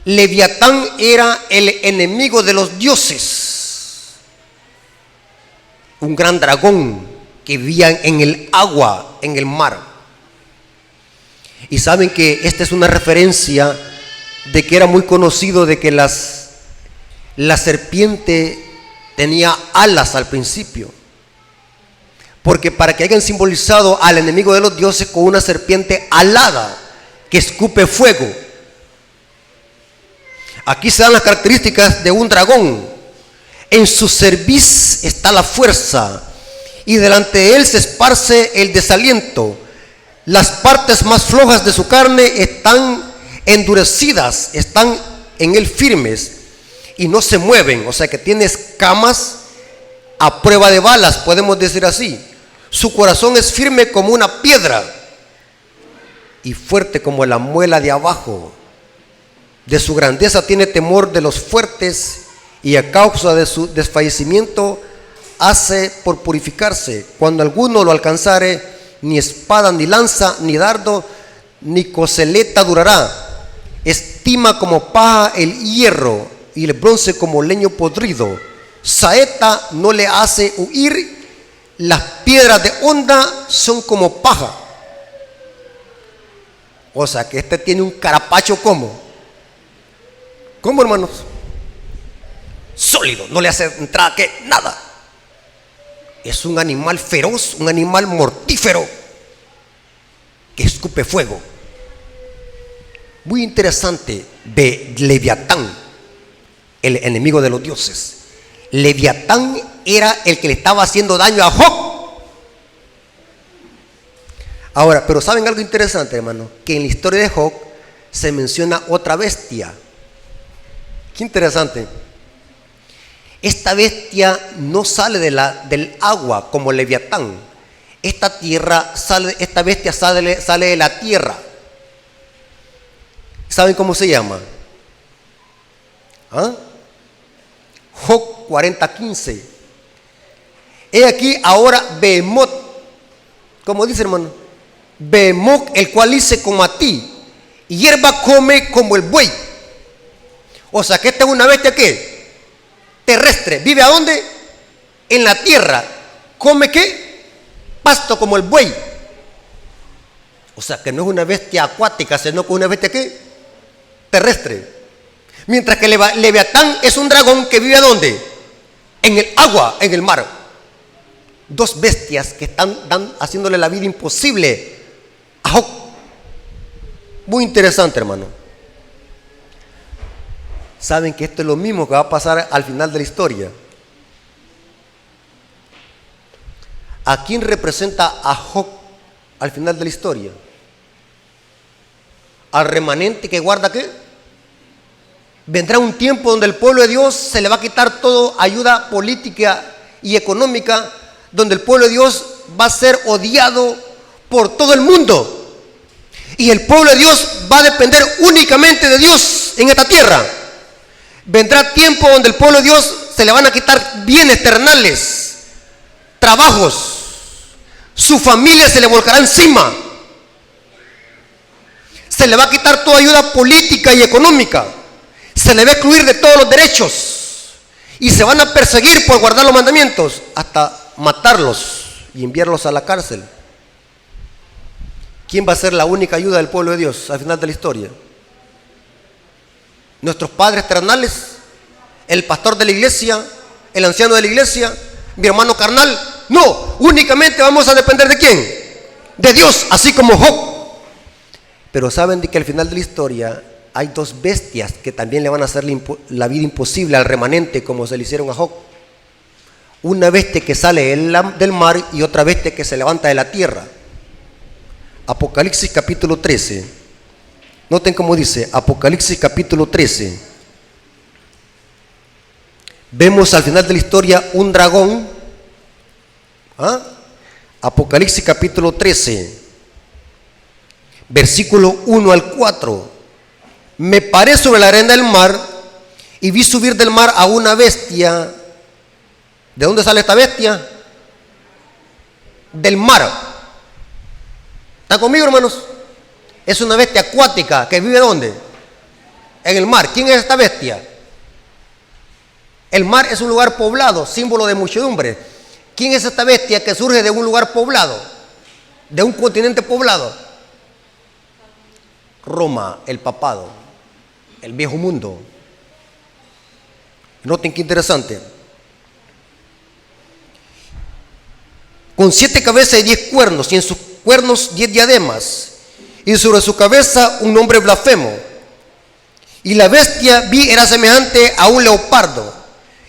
Leviatán era el enemigo de los dioses, un gran dragón que vivía en el agua, en el mar. Y saben que esta es una referencia de que era muy conocido de que la serpiente tenía alas al principio, porque para que hayan simbolizado al enemigo de los dioses con una serpiente alada que escupe fuego. Aquí se dan las características de un dragón. En su cerviz está la fuerza y delante de él se esparce el desaliento. Las partes más flojas de su carne están endurecidas, están en él firmes y no se mueven, o sea que tiene escamas a prueba de balas, podemos decir así. Su corazón es firme como una piedra y fuerte como la muela de abajo. De su grandeza tiene temor de los fuertes y a causa de su desfallecimiento hace por purificarse. Cuando alguno lo alcanzare, ni espada, ni lanza, ni dardo, ni coseleta durará. Estima como paja el hierro y el bronce como leño podrido. Saeta no le hace huir, las piedras de honda son como paja. O sea que este tiene un carapacho como. ¿Cómo, hermanos? Sólido, no le hace entrada que nada. Es un animal feroz, un animal mortífero que escupe fuego. Muy interesante de Leviatán, el enemigo de los dioses. Leviatán era el que le estaba haciendo daño a Job. Ahora, pero ¿saben algo interesante, hermano? Que en la historia de Job se menciona otra bestia. Qué interesante. Esta bestia no sale del agua como Leviatán. Esta bestia sale de la tierra. ¿Saben cómo se llama? Job 40:15. He aquí ahora Behemoth, como dice, hermano, Behemoth, el cual hice como a ti, y hierba come como el buey. O sea que esta es una bestia ¿qué? Terrestre. ¿Vive a dónde? En la tierra. ¿Come qué? Pasto como el buey. O sea que no es una bestia acuática, sino que es una bestia ¿qué? Terrestre. Mientras que Leviatán es un dragón que vive ¿a dónde? En el agua, en el mar. Dos bestias que están haciéndole la vida imposible a Job. Muy interesante, hermano. Saben que esto es lo mismo que va a pasar al final de la historia. ¿A quién representa a Job al final de la historia? Al remanente que guarda ¿qué? Vendrá un tiempo donde el pueblo de Dios se le va a quitar toda ayuda política y económica, donde el pueblo de Dios va a ser odiado por todo el mundo. Y el pueblo de Dios va a depender únicamente de Dios en esta tierra. Vendrá tiempo donde el pueblo de Dios se le van a quitar bienes terrenales, trabajos, su familia se le volcará encima, se le va a quitar toda ayuda política y económica, se le va a excluir de todos los derechos y se van a perseguir por guardar los mandamientos hasta matarlos y enviarlos a la cárcel. ¿Quién va a ser la única ayuda del pueblo de Dios al final de la historia? ¿Nuestros padres terrenales? ¿El pastor de la iglesia? ¿El anciano de la iglesia? ¿Mi hermano carnal? No, únicamente vamos a depender ¿de quién? De Dios, así como Job. Pero saben de que al final de la historia hay dos bestias que también le van a hacer la vida imposible al remanente, como se le hicieron a Job. Una bestia que sale del mar y otra bestia que se levanta de la tierra. Apocalipsis capítulo 13. Noten cómo dice Apocalipsis capítulo 13. Vemos al final de la historia un dragón. Apocalipsis capítulo 13, versículo 1 al 4. Me paré sobre la arena del mar y vi subir del mar a una bestia. ¿De dónde sale esta bestia? Del mar. ¿Están conmigo, hermanos? Es una bestia acuática que vive ¿dónde? En el mar. ¿Quién es esta bestia? El mar es un lugar poblado, símbolo de muchedumbre. ¿Quién es esta bestia que surge de un lugar poblado? De un continente poblado. Roma, el papado, el viejo mundo. Noten qué interesante. Con 7 cabezas y 10 cuernos, y en sus cuernos 10 diademas, y sobre su cabeza un nombre blasfemo. Y la bestia vi era semejante a un leopardo,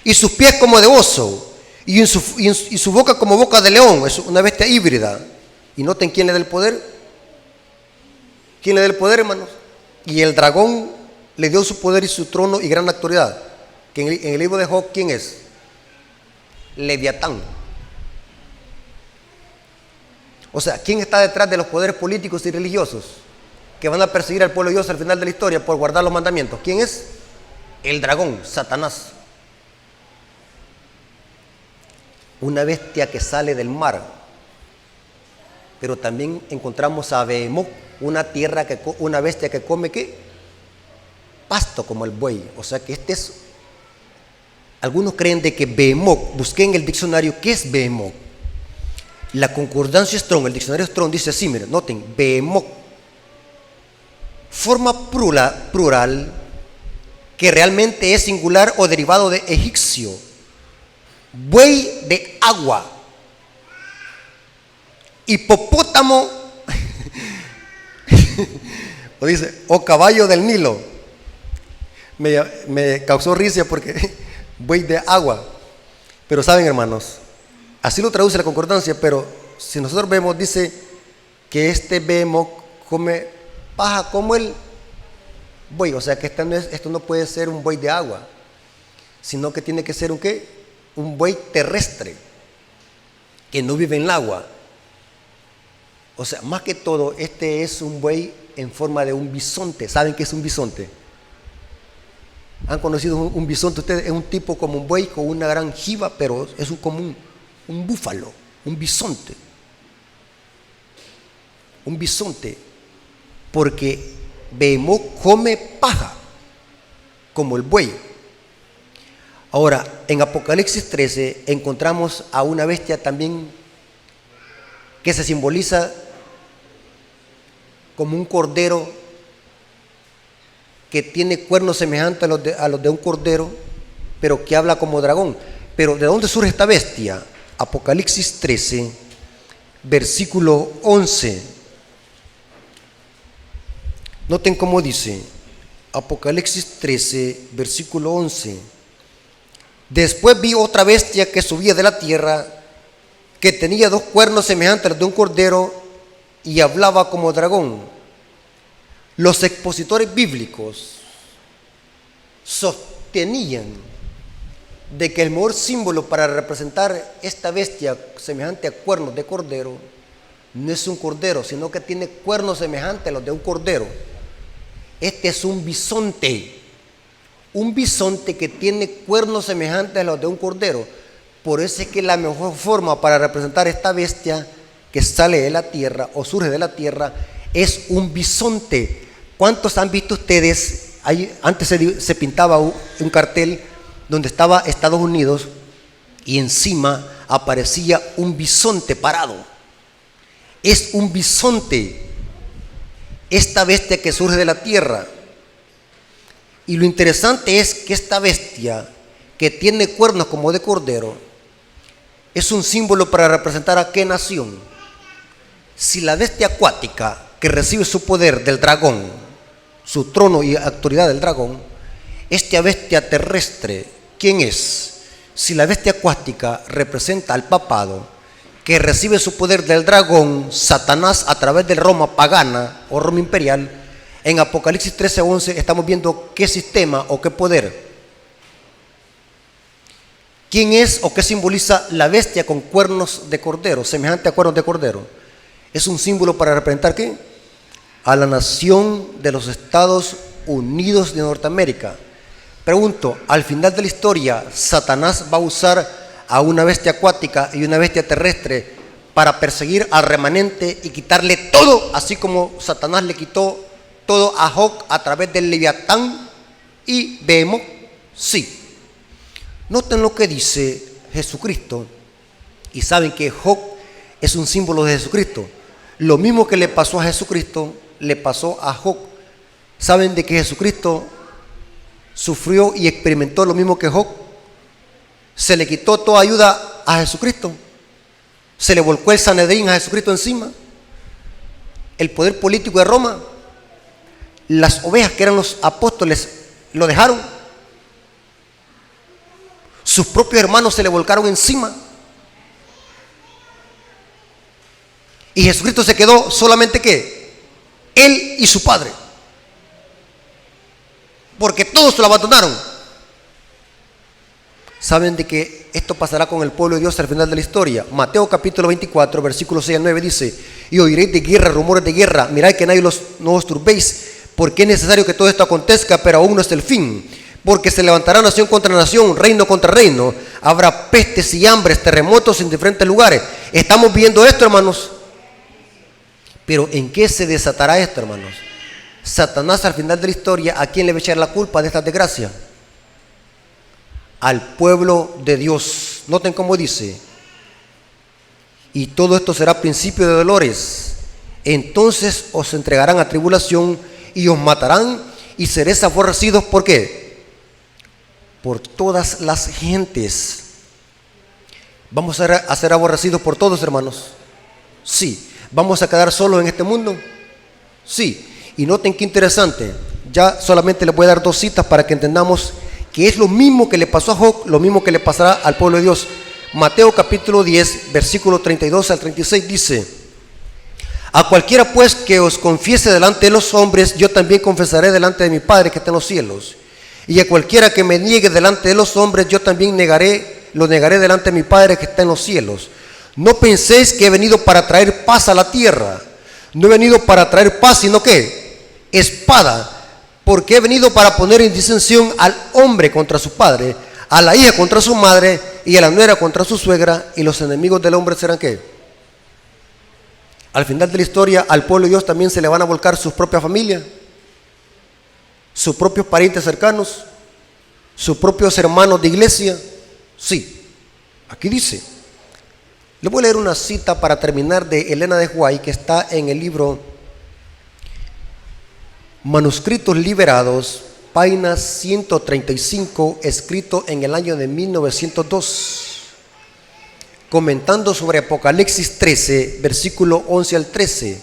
y sus pies como de oso, y su boca como boca de león. Es una bestia híbrida. Y noten quién le da el poder. ¿Quién le da el poder, hermanos? Y el dragón le dio su poder y su trono y gran autoridad. Que en el libro de Job, ¿quién es? Leviatán. O sea, ¿quién está detrás de los poderes políticos y religiosos que van a perseguir al pueblo de Dios al final de la historia por guardar los mandamientos? ¿Quién es? El dragón, Satanás. Una bestia que sale del mar. Pero también encontramos a Behemoth, una bestia que come ¿qué? Pasto como el buey. O sea que algunos creen de que Behemoth, busqué en el diccionario qué es Behemoth. La concordancia Strong, el diccionario Strong dice así, miren, noten, Behemoth, forma plural que realmente es singular o derivado de egipcio. Buey de agua, hipopótamo, o dice, o caballo del Nilo. Me causó risa porque buey de agua. Pero saben, hermanos, así lo traduce la concordancia, pero si nosotros vemos, dice que este Behemoth come paja como el buey. O sea que esto no puede ser un buey de agua, sino que tiene que ser un ¿qué? Un buey terrestre que no vive en el agua. O sea, más que todo, este es un buey en forma de un bisonte. ¿Saben qué es un bisonte? ¿Han conocido un bisonte ustedes? Es un tipo como un buey con una gran jiba, pero es como un búfalo, un bisonte. Un bisonte, porque Behemoth come paja como el buey. Ahora, en Apocalipsis 13 encontramos a una bestia también que se simboliza como un cordero que tiene cuernos semejantes a los de un cordero, pero que habla como dragón. Pero ¿de dónde surge esta bestia? Apocalipsis 13, versículo 11. Noten cómo dice, Apocalipsis 13, versículo 11. Después vi otra bestia que subía de la tierra, que tenía 2 cuernos semejantes a los de un cordero y hablaba como dragón. Los expositores bíblicos sostenían de que el mejor símbolo para representar esta bestia semejante a cuernos de cordero no es un cordero, sino que tiene cuernos semejantes a los de un cordero. Este es un bisonte, un bisonte que tiene cuernos semejantes a los de un cordero. Por eso es que la mejor forma para representar esta bestia que sale de la tierra o surge de la tierra es un bisonte. ¿Cuántos han visto ustedes? Antes se pintaba un cartel donde estaba Estados Unidos y encima aparecía un bisonte parado. Es un bisonte, esta bestia que surge de la tierra. Y lo interesante es que esta bestia que tiene cuernos como de cordero es un símbolo para representar a qué nación. Si la bestia acuática que recibe su poder del dragón, su trono y autoridad del dragón, esta bestia terrestre, ¿quién es? Si la bestia acuática representa al papado, que recibe su poder del dragón, Satanás, a través de Roma pagana o Roma imperial, en Apocalipsis 13:11 estamos viendo qué sistema o qué poder. ¿Quién es o qué simboliza la bestia con cuernos de cordero, semejante a cuernos de cordero? Es un símbolo para representar ¿qué? A la nación de los Estados Unidos de Norteamérica. Pregunto, al final de la historia, ¿Satanás va a usar a una bestia acuática y una bestia terrestre para perseguir al remanente y quitarle todo, así como Satanás le quitó todo a Job a través del Leviatán y Behemoth? Sí. Noten lo que dice Jesucristo y saben que Job es un símbolo de Jesucristo. Lo mismo que le pasó a Jesucristo le pasó a Job. ¿Saben de que Jesucristo sufrió y experimentó lo mismo que Job? Se le quitó toda ayuda a Jesucristo. Se le volcó el Sanedrín a Jesucristo encima. El poder político de Roma. Las ovejas que eran los apóstoles lo dejaron. Sus propios hermanos se le volcaron encima. Y Jesucristo se quedó solamente ¿qué? Él y su Padre. Porque todos se lo abandonaron. Saben de que esto pasará con el pueblo de Dios al final de la historia. Mateo capítulo 24, versículos 6 al 9 dice: y oiréis de guerra, rumores de guerra, mirad que nadie no os turbéis, porque es necesario que todo esto acontezca, pero aún no es el fin. Porque se levantará nación contra nación, reino contra reino, habrá pestes y hambres, terremotos en diferentes lugares. Estamos viendo esto, hermanos. Pero ¿en qué se desatará esto, hermanos? Satanás al final de la historia, ¿a quién le va a echar la culpa de esta desgracia? Al pueblo de Dios. Noten cómo dice: y todo esto será principio de dolores. Entonces os entregarán a tribulación y os matarán y seréis aborrecidos. ¿Por qué? Por todas las gentes. ¿Vamos a ser aborrecidos por todos, hermanos? Sí. ¿Vamos a quedar solos en este mundo? Sí. Y noten qué interesante. Ya solamente les voy a dar dos citas para que entendamos que es lo mismo que le pasó a Job, lo mismo que le pasará al pueblo de Dios. Mateo capítulo 10, versículo 32 al 36 dice: a cualquiera pues que os confiese delante de los hombres, yo también confesaré delante de mi Padre que está en los cielos. Y a cualquiera que me niegue delante de los hombres, yo también lo negaré delante de mi Padre que está en los cielos. No penséis que he venido para traer paz a la tierra. No he venido para traer paz, sino que espada, porque he venido para poner en disensión al hombre contra su padre, a la hija contra su madre, y a la nuera contra su suegra, y los enemigos del hombre serán ¿qué? Al final de la historia, al pueblo de Dios también se le van a volcar sus propias familias, sus propios parientes cercanos, sus propios hermanos de iglesia. Sí, aquí dice. Les voy a leer una cita para terminar de Elena de White, que está en el libro Manuscritos Liberados, página 135, escrito en el año de 1902, comentando sobre Apocalipsis 13, versículo 11 al 13,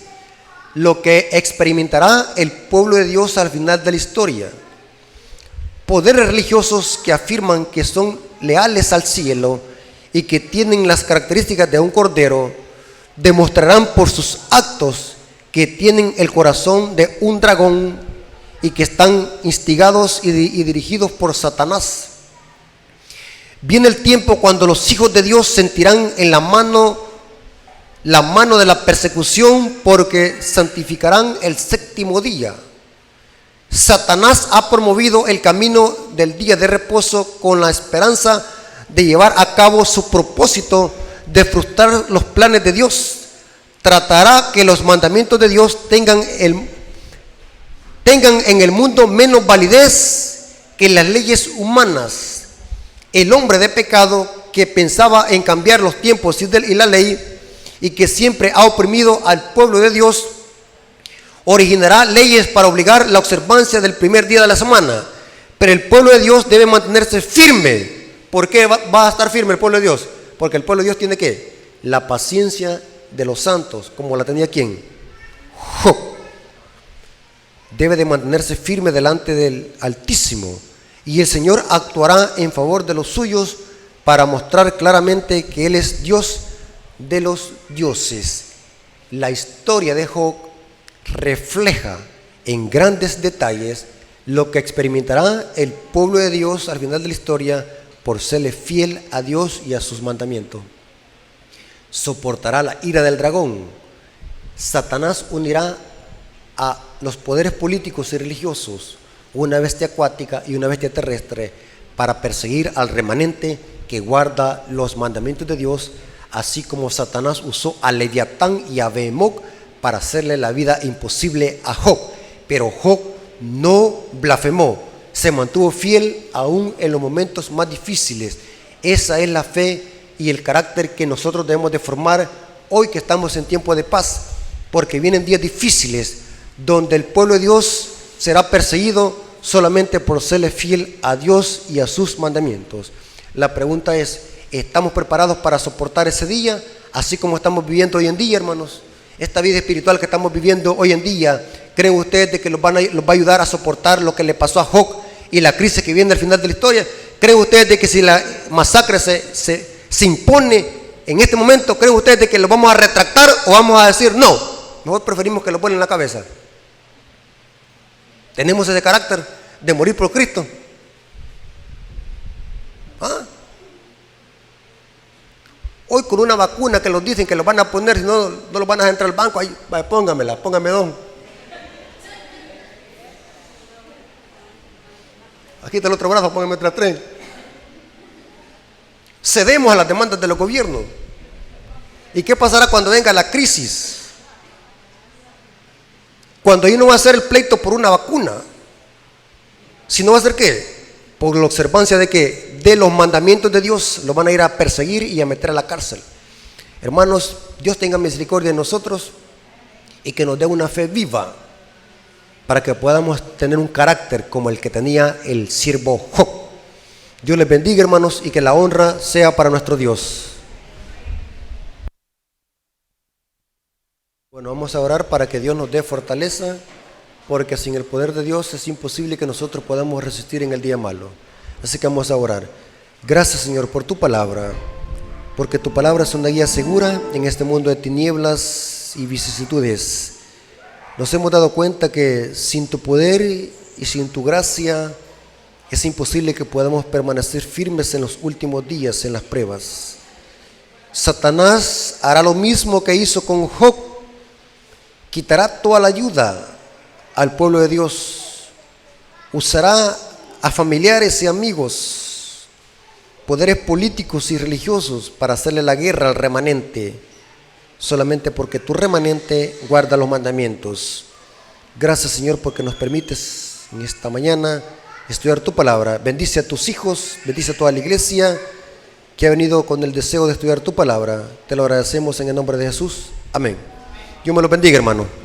lo que experimentará el pueblo de Dios al final de la historia. Poderes religiosos que afirman que son leales al cielo y que tienen las características de un cordero, demostrarán por sus actos que tienen el corazón de un dragón y que están instigados y dirigidos por Satanás. Viene el tiempo cuando los hijos de Dios sentirán en la mano de la persecución, porque santificarán el séptimo día. Satanás ha promovido el camino del día de reposo con la esperanza de llevar a cabo su propósito de frustrar los planes de Dios. Tratará que los mandamientos de Dios tengan en el mundo menos validez que las leyes humanas. El hombre de pecado que pensaba en cambiar los tiempos y la ley y que siempre ha oprimido al pueblo de Dios, originará leyes para obligar la observancia del primer día de la semana. Pero el pueblo de Dios debe mantenerse firme. ¿Por qué va a estar firme el pueblo de Dios? Porque el pueblo de Dios tiene ¿qué? La paciencia de los santos, como la tenía ¿quién? Job. Debe de mantenerse firme delante del Altísimo, y el Señor actuará en favor de los suyos para mostrar claramente que Él es Dios de los dioses. La historia de Job refleja en grandes detalles lo que experimentará el pueblo de Dios al final de la historia por serle fiel a Dios y a sus mandamientos. Soportará la ira del dragón. Satanás unirá a los poderes políticos y religiosos, una bestia acuática y una bestia terrestre, para perseguir al remanente que guarda los mandamientos de Dios, así como Satanás usó a Leviatán y a Behemoth para hacerle la vida imposible a Job. Pero Job no blasfemó, se mantuvo fiel aún en los momentos más difíciles. Esa es la fe y el carácter que nosotros debemos de formar hoy que estamos en tiempo de paz, porque vienen días difíciles donde el pueblo de Dios será perseguido solamente por serle fiel a Dios y a sus mandamientos. La pregunta es, ¿estamos preparados para soportar ese día, así como estamos viviendo hoy en día, hermanos? Esta vida espiritual que estamos viviendo hoy en día, ¿creen ustedes de que los va a ayudar a soportar lo que le pasó a Job y la crisis que viene al final de la historia? ¿Creen ustedes de que si la masacre se impone en este momento, creen ustedes de que lo vamos a retractar o vamos a decir no? Mejor preferimos que lo ponen en la cabeza. Tenemos ese carácter de morir por Cristo. Hoy con una vacuna que los dicen que lo van a poner, si no, no lo van a entrar al banco, ahí, vaya, póngame dos. Aquí está el otro brazo, póngame otras 3. Cedemos a las demandas de los gobiernos. ¿Y qué pasará cuando venga la crisis? Cuando ahí no va a ser el pleito por una vacuna, sino va a ser ¿qué? Por la observancia de que de los mandamientos de Dios lo van a ir a perseguir y a meter a la cárcel. Hermanos, Dios tenga misericordia de nosotros y que nos dé una fe viva para que podamos tener un carácter como el que tenía el siervo Job. Dios les bendiga, hermanos, y que la honra sea para nuestro Dios. Bueno, vamos a orar para que Dios nos dé fortaleza, porque sin el poder de Dios es imposible que nosotros podamos resistir en el día malo. Así que vamos a orar. Gracias, Señor, por tu palabra, porque tu palabra es una guía segura en este mundo de tinieblas y vicisitudes. Nos hemos dado cuenta que sin tu poder y sin tu gracia es imposible que podamos permanecer firmes en los últimos días, en las pruebas. Satanás hará lo mismo que hizo con Job. Quitará toda la ayuda al pueblo de Dios. Usará a familiares y amigos, poderes políticos y religiosos para hacerle la guerra al remanente, solamente porque tu remanente guarda los mandamientos. Gracias, Señor, porque nos permites en esta mañana estudiar tu palabra. Bendice a tus hijos, bendice a toda la iglesia que ha venido con el deseo de estudiar tu palabra. Te lo agradecemos en el nombre de Jesús. Amén. Dios me lo bendiga, hermano.